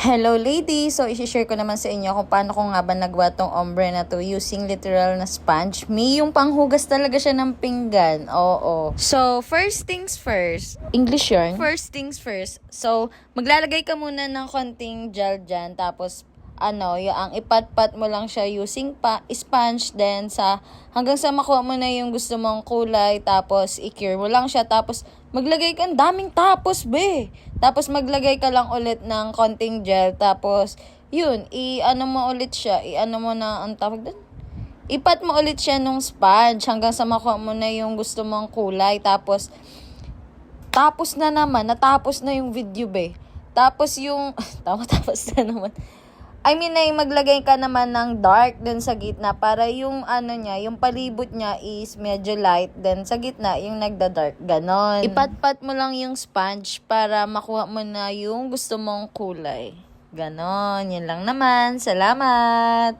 Hello ladies! So, isi-share ko naman sa inyo kung paano ko nga ba nagawa tong ombre na to using literal na sponge. May yung panghugas talaga siya ng pinggan. Oo. So, first things first. English yun? First things first. So, maglalagay ka muna ng konting gel dyan. Tapos, ang ipat-pat mo lang siya using sponge. Then, hanggang sa makuha mo na yung gusto mong kulay. Tapos, i-cure mo lang siya. Tapos, maglagay ka, ang daming tapos, be. Tapos, maglagay ka lang ulit ng konting gel. Tapos, yun, mo ulit siya. Mo na, ang tawag doon? Ipat mo ulit siya nung sponge hanggang sa makuha mo na yung gusto mong kulay. Tapos natapos na yung video, be. Tapos yung, tapos na naman. Maglagay ka naman ng dark dun sa gitna para yung yung palibot niya is medyo light. Then sa gitna, yung nagda-dark. Ganon. Ipat-pat mo lang yung sponge para makuha mo na yung gusto mong kulay. Ganon. Yun lang naman. Salamat!